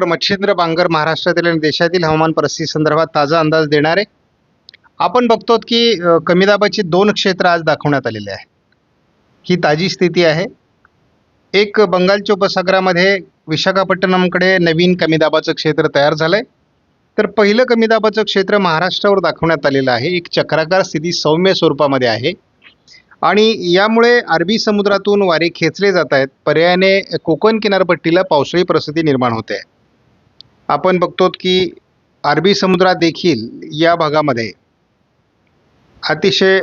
Doctor Machhindra Bangar महाराष्ट्रातील आणि देशातील हवामान परिस्थिती संदर्भात ताजा अंदाज देणार आहे. आपण बघतो की कमी दाबाची 2 क्षेत्र आज दाखवण्यात आलेले आहे. ही ताजी स्थिती आहे. एक बंगालच्या उपसागरामध्ये विशाखापट्टणमकडे नवीन कमी दाबाचं क्षेत्र तयार झालंय. तर पहिलं कमी दाबाचं क्षेत्र महाराष्ट्रावर दाखवण्यात आलेलं आहे. एक चक्राकार स्थिती सौम्य स्वरूपामध्ये आहे आणि यामुळे अरबी समुद्रातून वारे खेचले जात आहेत. पर्यायाने कोकण किनारपट्टीला पावसाळी परिस्थिती निर्माण होते आहे. आपण बघतो की अरबी समुद्रात देखील या भागामध्ये अतिशय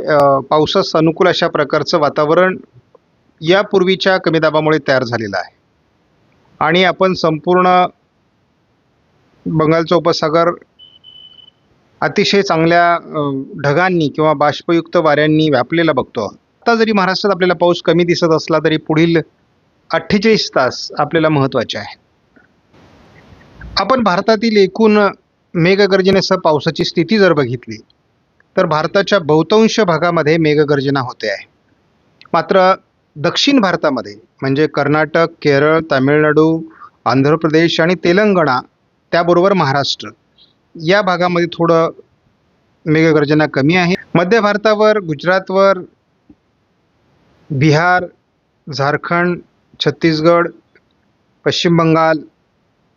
पावसास अनुकूल अशा प्रकारचं वातावरण यापूर्वीच्या कमी दाबामुळे तयार झालेलं आहे आणि आपण संपूर्ण बंगालचा उपसागर अतिशय चांगल्या ढगांनी किंवा बाष्पयुक्त वाऱ्यांनी व्यापलेला बघतो. आता जरी महाराष्ट्रात आपल्याला पाऊस कमी दिसत असला तरी पुढील 48 तास आपल्याला महत्त्वाचे आहे. आपण भारतातील एकूण मेघगर्जनेसह पावसाची स्थिती जर बघितली तर भारताच्या बहुतांश भागामध्ये मेघगर्जना होते आहे. मात्र दक्षिण भारतामध्ये म्हणजे कर्नाटक, केरळ, तामिळनाडू, आंध्र प्रदेश आणि तेलंगणा त्याबरोबर महाराष्ट्र या भागामध्ये थोडं मेघगर्जना कमी आहे. मध्य भारतावर, गुजरातवर, बिहार, झारखंड, छत्तीसगड, पश्चिम बंगाल,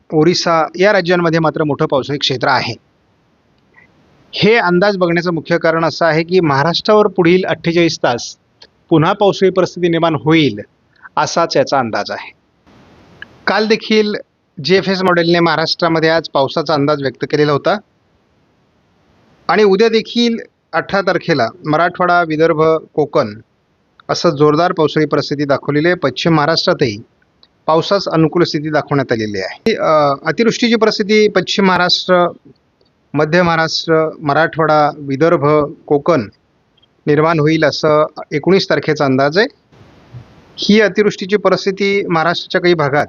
ओरिसा या राज्यांमध्ये मात्र मोठं पावसाळी क्षेत्र आहे. हे अंदाज बघण्याचं मुख्य कारण असं आहे की महाराष्ट्रावर पुढील 48 तास पुन्हा पावसाळी परिस्थिती निर्माण होईल असाच याचा अंदाज आहे. काल देखील GFS मॉडेलने महाराष्ट्रामध्ये आज पावसाचा अंदाज व्यक्त केलेला होता आणि उद्या देखील 18 तारखेला मराठवाडा, विदर्भ, कोकण असं जोरदार पावसाळी परिस्थिती दाखवलेली आहे. पश्चिम महाराष्ट्रातही पावसास अनुकूल स्थिती दाखवण्यात आलेली आहे. अतिवृष्टीची परिस्थिती पश्चिम महाराष्ट्र, मध्य महाराष्ट्र, मराठवाडा, विदर्भ, कोकण निर्माण होईल असं 19 तारखेचा अंदाज आहे. ही अतिवृष्टीची परिस्थिती महाराष्ट्राच्या काही भागात,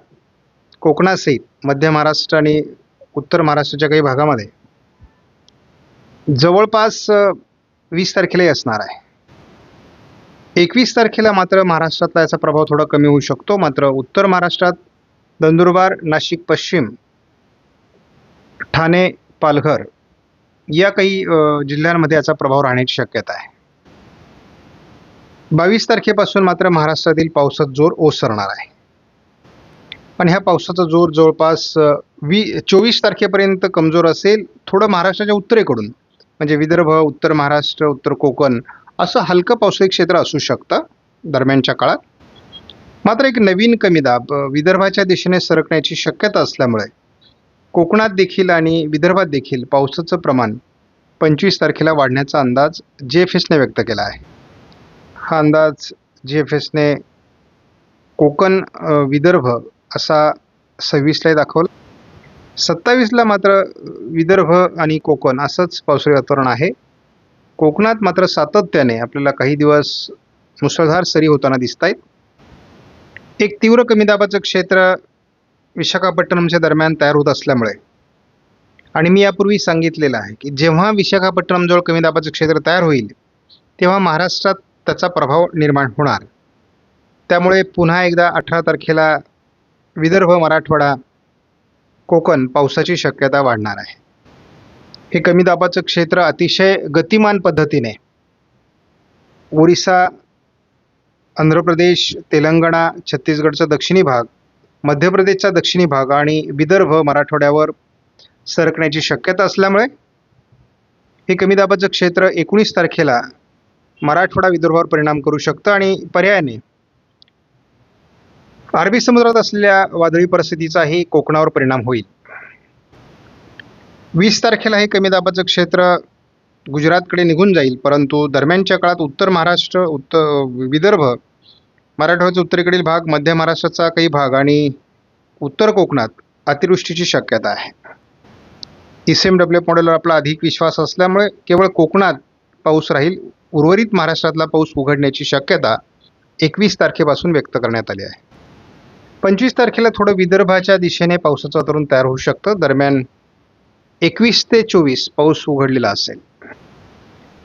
कोकणासहित मध्य महाराष्ट्र आणि उत्तर महाराष्ट्राच्या काही भागामध्ये जवळपास 20 तारखेलाही असणार आहे. 21 तारखेला मात्र महाराष्ट्रातला याचा प्रभाव थोडा कमी होऊ शकतो. मात्र उत्तर महाराष्ट्रात नंदुरबार, नाशिक पश्चिम, ठाणे, पालघर या काही जिल्ह्यांमध्ये याचा प्रभाव राहण्याची शक्यता आहे. 22 तारखेपासून मात्र महाराष्ट्रातील पावसाचा जोर ओसरणार आहे आणि ह्या पावसाचा जोर जवळपास 24 तारखेपर्यंत कमजोर असेल. थोडं महाराष्ट्राच्या उत्तरेकडून म्हणजे विदर्भ, उत्तर महाराष्ट्र, उत्तर कोकण असं हलकं पावसाळी क्षेत्र असू शकतं दरम्यानच्या काळात. मात्र एक नवीन कमी दाब विदर्भाच्या दिशेने सरकण्याची शक्यता असल्यामुळे कोकणात देखील आणि विदर्भात देखील पावसाचं प्रमाण 25 तारखेला वाढण्याचा अंदाज GFSने व्यक्त केला आहे. हा अंदाज GFSने कोकण, विदर्भ असा 26ला दाखवला. 27ला मात्र विदर्भ आणि कोकण असंच पावसाळी वातावरण आहे. कोकणात मात्र सातत्याने आपल्याला काही दिवस मुसळधार सरी होताना दिसत आहेत. एक तीव्र कमी दाबाचं क्षेत्र विशाखापट्टणमच्या दरम्यान तयार होत असल्यामुळे आणि मी यापूर्वी सांगितलेलं आहे की जेव्हा विशाखापट्टणमजवळ कमी दाबाचं क्षेत्र तयार होईल तेव्हा महाराष्ट्रात त्याचा प्रभाव निर्माण होणार. त्यामुळे पुन्हा एकदा 18 तारखेला विदर्भ, मराठवाडा, कोकण पावसाची शक्यता वाढणार आहे. हे कमी दाबाचं क्षेत्र अतिशय गतिमान पद्धतीने ओरिसा, आंध्र प्रदेश, तेलंगणा, छत्तीसगडचा दक्षिणी भाग, मध्य प्रदेशचा दक्षिणी भाग आणि विदर्भ, मराठवाड्यावर सरकण्याची शक्यता असल्यामुळे हे कमी दाबाचं क्षेत्र 19 तारखेला मराठवाडा, विदर्भावर परिणाम करू शकतं आणि पर्यायाने अरबी समुद्रात असलेल्या वादळी परिस्थितीचाही कोकणावर परिणाम होईल. 20 तारखेला हे कमी दाबाचं क्षेत्र गुजरातकडे निघून जाईल, परंतु दरम्यानच्या काळात उत्तर महाराष्ट्र, विदर्भ, मराठवाड्याचा उत्तरेकडील भाग, मध्य महाराष्ट्राचा काही भाग आणि उत्तर कोकणात अतिवृष्टीची शक्यता आहे. ECMWF मॉडेलवर आपला अधिक विश्वास असल्यामुळे केवळ कोकणात पाऊस राहील. उर्वरित महाराष्ट्रातला पाऊस उघडण्याची शक्यता 21 तारखेपासून व्यक्त करण्यात आली आहे. 25 तारखेला थोडं विदर्भाच्या दिशेने पावसाचं वातावरण तयार होऊ शकतं. दरम्यान 21 ते 24 पाऊस उघडलेला असेल.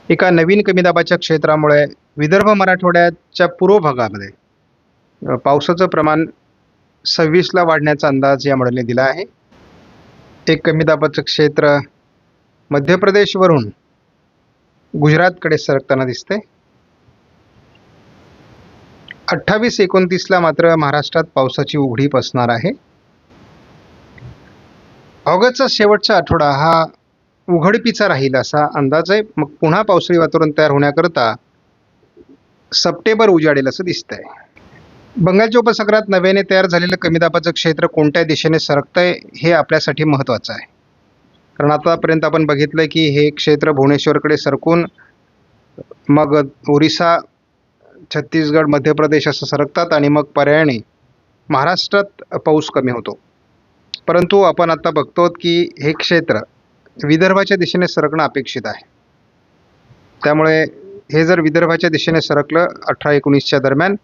एका नवीन कमी दाबाच्या क्षेत्रामुळे विदर्भ, मराठवाड्याच्या पूर्व भागामध्ये पावसाचं प्रमाण 26ला वाढण्याचा अंदाज या मॉडेलने दिला आहे. एक कमी दाबाचं क्षेत्र मध्य प्रदेशवरून गुजरातकडे सरकताना दिसते. 28-29ला मात्र महाराष्ट्रात पावसाची उघडीप असणार आहे. ऑगस्टचा शेवटचा आठवडा हा उघडपीचा राहील असा अंदाज आहे. मग पुन्हा पावसाळी वातावरण तयार होण्याकरता सप्टेंबर उजाडेल असं दिसतंय. बंगालच्या उपसागरात नव्याने तयार झालेलं कमी दाबाचं क्षेत्र कोणत्या दिशेने सरकतंय हे आपल्यासाठी महत्त्वाचं आहे. कारण आतापर्यंत आपण बघितलं की हे क्षेत्र भुवनेश्वरकडे सरकून मग ओरिसा, छत्तीसगड, मध्य प्रदेश असं सरकतात आणि मग पर्यायाने महाराष्ट्रात पाऊस कमी होतो. परंतु आपण आता बघतो की हे क्षेत्र विदर्भाच्या दिशेने सरकणं अपेक्षित आहे. त्यामुळे हे जर विदर्भाच्या दिशेने सरकलं 18-19च्या दरम्यान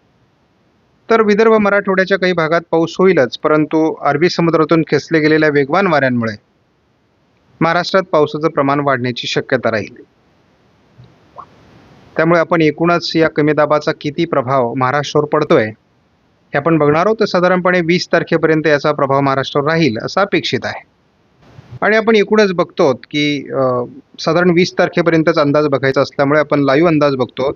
तर विदर्भ मराठवाड्याच्या काही भागात पाऊस होईलच, परंतु अरबी समुद्रातून खेचले गेलेल्या वेगवान वाऱ्यांमुळे महाराष्ट्रात पावसाचं प्रमाण वाढण्याची शक्यता राहील. त्यामुळे आपण एकूणच या कमी दाबाचा किती प्रभाव महाराष्ट्रावर पडतोय हे आपण बघणार आहोत. साधारणपणे 20 तारखेपर्यंत याचा प्रभाव महाराष्ट्रावर राहील असं अपेक्षित आहे. आणि आपण एकूणच बघतो की साधारण 20 तारखेपर्यंतच अंदाज बघायचा असल्यामुळे आपण लाईव्ह अंदाज बघतो.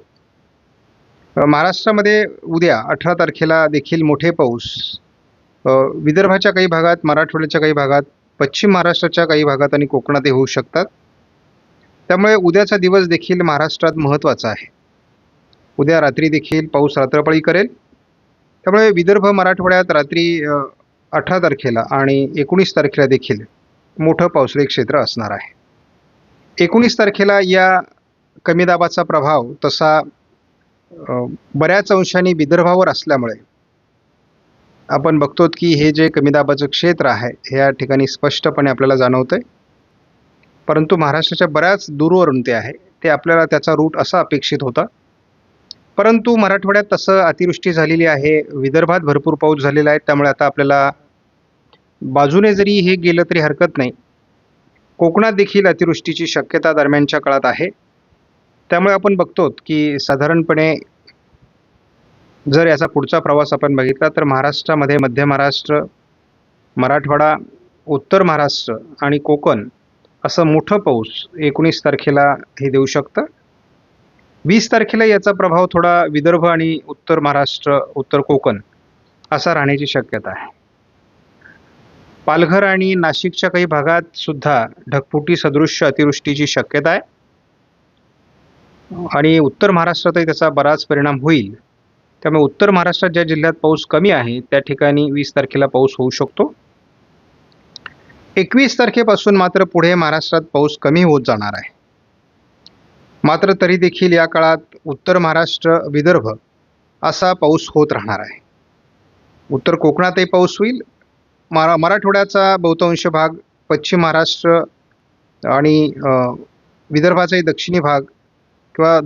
महाराष्ट्रामध्ये उद्या 18 तारखेला देखील मोठे पाऊस विदर्भाच्या काही भागात, मराठवाड्याच्या काही भागात, पश्चिम महाराष्ट्राच्या काही भागात आणि कोकणातही होऊ शकतात. त्यामुळे उद्याचा दिवस देखील महाराष्ट्रात महत्त्वाचा आहे. उद्या रात्री देखील पाऊस रात्रपाळी करेल. त्यामुळे विदर्भ मराठवाड्यात रात्री 18 तारखेला आणि 19 तारखेला देखील मोठं पावसाळी क्षेत्र असणार आहे. 19 तारखेला या कमी दाबाचा प्रभाव तसा बऱ्याच अंशाने विदर्भावर असल्यामुळे आपण बघतो की हे जे कमी दाबाचं क्षेत्र आहे हे या ठिकाणी स्पष्टपणे आपल्याला जाणवतंय. परंतु महाराष्ट्राच्या बऱ्याच दूरवरून ते आहे, ते आपल्याला त्याचा रूट असा अपेक्षित होता. परंतु मराठवाड्यात तसं अतिवृष्टी झालेली आहे, विदर्भात भरपूर पाऊस झालेला आहे. त्यामुळे आता आपल्याला बाजूने जरी हे गेलं तरी हरकत नाही. कोकणात देखील अतिवृष्टीची शक्यता दरम्यानच्या काळात आहे. त्यामुळे आपण बघतो की साधारणपणे जर याचा पुढचा प्रवास आपण बघितला तर महाराष्ट्रामध्ये मध्य महाराष्ट्र, मराठवाडा, उत्तर महाराष्ट्र आणि कोकण असं मोठं पाऊस 19 तारखेला हे देऊ शकतं. 20 तारखेला याचा प्रभाव थोडा विदर्भ आणि उत्तर महाराष्ट्र, उत्तर कोकण असा राहण्याची शक्यता आहे. पालघर आणि नाशिकच्या काही भागात सुद्धा ढगफुटी सदृश्य अतिवृष्टीची शक्यता आहे आणि उत्तर महाराष्ट्रातही त्याचा बराच परिणाम होईल. त्यामुळे उत्तर महाराष्ट्रात ज्या जिल्ह्यात पाऊस कमी आहे त्या ठिकाणी 20 तारखेला पाऊस होऊ शकतो. 21 तारखेपासून मात्र पुढे महाराष्ट्रात पाऊस कमी होत जाणार आहे. मात्र तरी देखील या काळात उत्तर महाराष्ट्र, विदर्भ असा पाऊस होत राहणार आहे. उत्तर कोकणातही पाऊस होईल. मराठवाड्याचा बहुतांश भाग, पश्चिम महाराष्ट्र आणि विदर्भाचाही दक्षिणी भाग किंवा